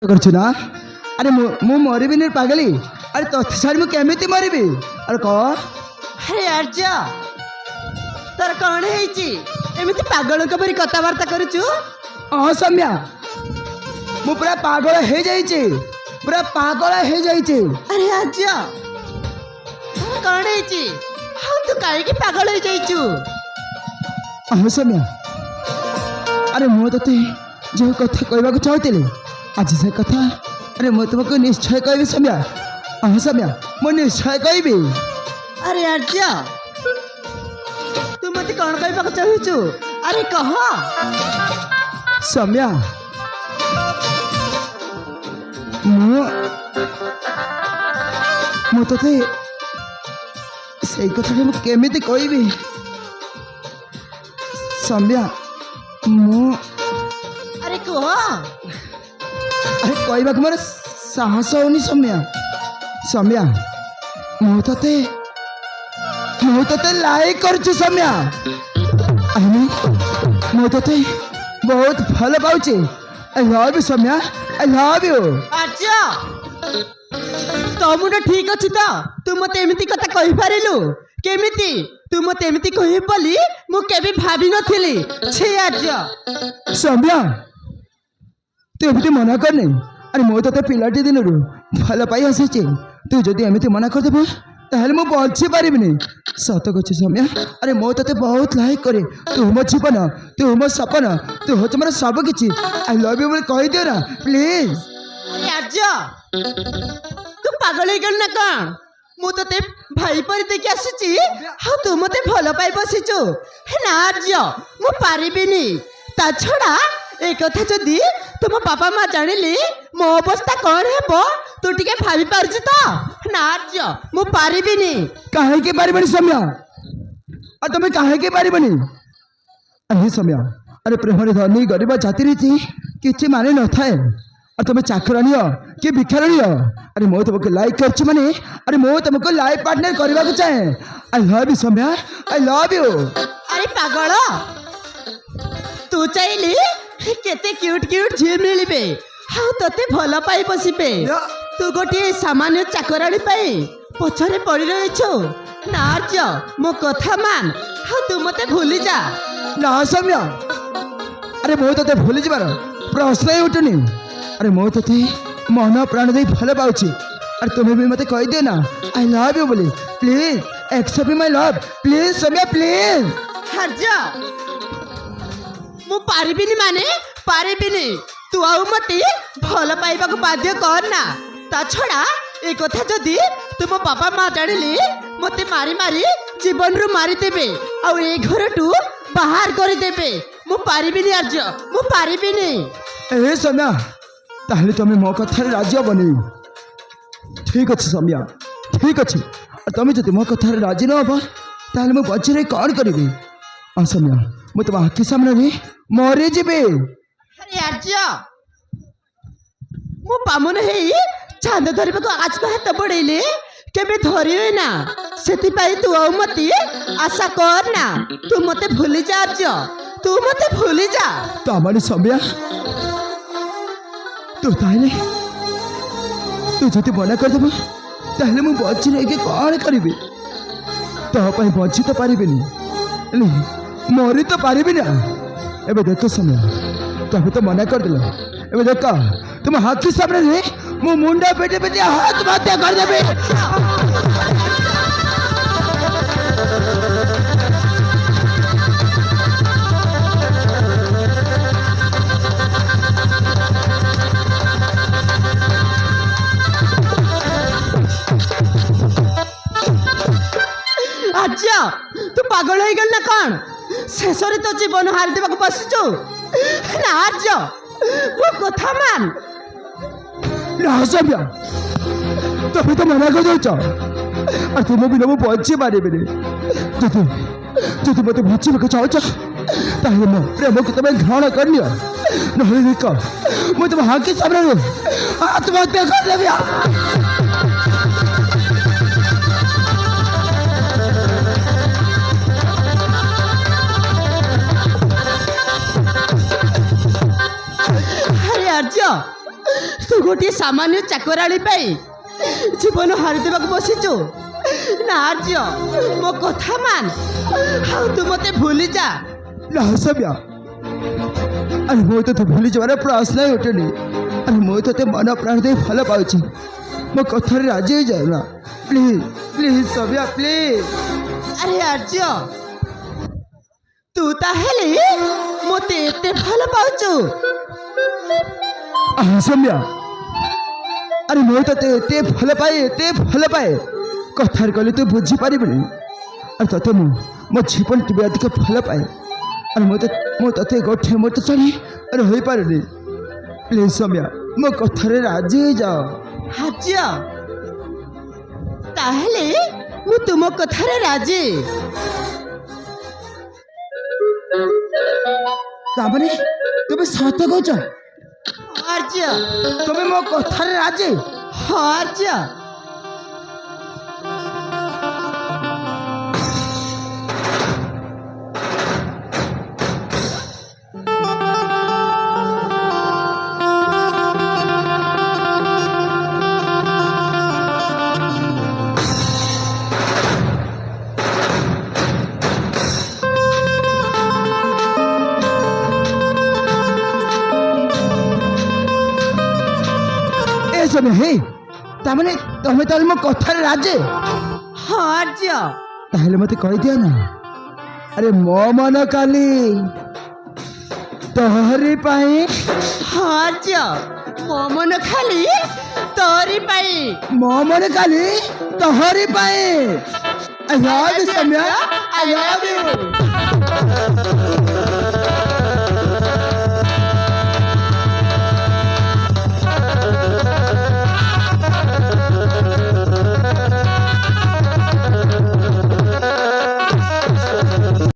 करछु ना अरे मु मरबी नहीं पागली अरे तो छाड़ मु केमिति मरबी अरे कह अरे आर्य तोर कौन है एमती पागल परी कथबार्ता करुचु हाँ सौम्या मु पूरा पागल हो जाइए पूरा पागल हो जाइए। अरे आर्य कौन है हाँ तू कहीं पागल हो जाइचु हाँ सौम्या अरे मु ते जो कथा कहवाक चाहूली आज से कथा अरे मु तुमको निश्चय कहबी सौम्या। हाँ सौम्या मु निश्चय कहबी। अरे आर्य तू मत कौन कहवाक चाहूचु अरे कह सौम्या मु ते से कथा मु केमिति कहबी सौम्या मु अरे कह अरे कहवाक मोर साहस होनी सौम्या। सौम्या मु ते लाइक करछु सौम्या मु ते बहुत भल पाउची I love you Soumya I love you. Arya तो मुंड ठीक अच्छी तो तू मत एमती कथा कहि पारिलु केमिति तू मत एमती कहि बोली मु केबे भाबी नथिली छे आर्य सौम्या तू एमती मना करनी अरे मु ते पिलाटी दिन भल पाई आसी तू जदि एमती मना करदेबू ताहले मु बची पारिबिनी सत कछु सौम्या अरे मु ते बहुत लाइक करे तू मो जीवन तू मो सपन तू हो मोर सब किछि आई लव यू बोल कहि दियो ना प्लीज। अरे आर्य तू पागल हो गल ना कौन मु ते भाई पर देखि आसीची हाँ तू मते भल पाई बसिचु हे ना आर्य मु पारिबिनी ता छड़ा ए कथा जदि तुम बापा माँ जानिली मो अवस्था कौन हेबो तू टिके भाबी पारछु तो ना आर्य मु पारिबिनी काहे के पारिबनी सौम्या और तुम्हें काहे के पारिबनी अरे सौम्या अरे प्रेम धनी गरीब जाति रीति किसी माने न थाए और तुम्हें चाकरानी हो कि भिखारानी हो अरे मो तुमको लाइक करछु माने अरे मो तुमको लाइफ पार्टनर करबा को चाहे I love you Soumya I love you. अरे पागल तू चाहिए केते क्यूट क्यूट झील मिलबे हाँ तते भल पाई बसिबे तू गोटे सामान्य चाकराणी पाई पछरे पड़ी रहिछु ना आर्य मो कथा मान हाँ तू मते भूली जा ना सौम्या अरे मो ते भूली जबार प्रश्न ही उठुनी अरे मो ते मन प्राण दे भल पाउची और तुम्हें भी मते कह दियो ना आई लव यू बोली please accept my love please Soumya please. Arya मु पारिबिनी माने पारिबिनी तू आउ मते भल पाइबा को बाध्य कर ना ता छड़ा ए कथा जदि तुम बापा माँ जानिली मते मारी मारी जीवन रु मारी देबे आ ए घर टू बाहर कर देबे मु पारिबिनी आर्य मु पारिबिनी। ए सौम्या ताहले तुम्हें मो कथा राजी बनी ठीक अच्छे सौम्या ठीक अच्छे और तुम्हें जब मो कथा राजी न हम ताहले मु बची रही कौन करी हाँ सौम्या मु तुम आखि सामने मरी जीवी। अरे आर्य मु पामुन हेई चांद धरबा को आज को हाथ बढ़ेले केबे धरी होई ना सेति पाई तू आउ मते आशा कर ना तू मते भूली जा आर्य तू मते भूली जा तो हमारी सौम्या तू ताहले तू जति मना कर देबो ताहले मु बची रही कौन करी तो बची तो पारिबिनी मरी तो पारिबी ना एबे देख समय तुम तो मना कर दिल एबे देख तुम हाथी सामने मु मुंडा पेटे पेटे हाथ हत्या कर देबे। आर्य तू पागल हो गल ना कौन शेष तो जीवन हारी देवा बसुचु ना आर्य मो कथा मान ना सौम्या तुम तो मना कर दौच और तुम बिना मु बची पारिबिनी जदि मत बचवाक चाहछ ताहले मो प्रेम को तुम ग्रहण कर लियो नहले देख मु तुम हाथी सामने आत्महत्या कर देबी। ତୁ ଗୋଟିଏ ସାମାନ୍ୟ ଚାକରାଣୀ ପାଇଁ ଜୀବନ ହାରିଦେବାକୁ ବସିଛୁ ନା ଆର୍ଯ୍ୟ ମୋ କଥା ମାନ ଆଉ ତୁ ମତେ ଭୁଲି ଯା ନା ସୌମ୍ୟା ଆରେ ମୁଁ ତତେ ଭୁଲି ଯିବାର ପ୍ରଶ୍ନ ହିଁ ଉଠେନି। ଆରେ ମୁଁ ତତେ ମନ ପ୍ରାଣ ଦେଇ ଭଲ ପାଉଛି, ମୋ କଥାରେ ରାଜି ହେଇଯାଉ ନା ପ୍ଲିଜ ପ୍ଲିଜ ସୌମ୍ୟା ପ୍ଲିଜ। ଆରେ ଆର୍ଯ୍ୟ ତୁ ତାହେଲେ ମତେ ଏତେ ଭଲ ପାଉଛୁ? ସୌମ୍ୟା ଆରେ ମୁଁ ତତେ ଏତେ ଭଲ ପାଏ କଥାରେ କଲେ ତୁ ବୁଝିପାରିବୁନି। ଆଉ ତତେ ମୁଁ ମୋ ଜୀବନ ଟିକେ ଅଧିକ ଭଲ ପାଏ। ଆରେ ମୁଁ ତତେ ଗୋଟେ ମୁହୂର୍ତ୍ତ ଛାଡ଼ି ରହିପାରୁନି। ପ୍ଲିଜ ସୌମ୍ୟା ମୋ କଥାରେ ରାଜି ହେଇଯାଅ। ଆର୍ଯ୍ୟ ତାହେଲେ ମୁଁ ତୁମ କଥାରେ ରାଜି। ତାମାନେ ତୁମେ ସତ କହୁଛ? ଆର୍ଯ୍ୟ ତୁମେ ମୋ କଥାରେ ରାଜି? ହଁ ଆର୍ଯ୍ୟ। ସୌମ୍ୟା ହେ ତାମାନେ ତମେ ତାହେଲେ ମୋ କଥାରେ ରାଜି? ହଁ ଆର୍ଯ୍ୟ। ତାହେଲେ ମତେ କହିଦିଅ ନା। ଆରେ ମୋ ମନ କାଲି ତୋହରି ପାଇଁ। ହଁ ଆର୍ଯ୍ୟ ମୋ ମନ ଖାଲି ତୋରି ପାଇଁ। ମୋ ମନ କାଲି ତୋହରି ପାଇଁ। I love you, Soumya. I love you.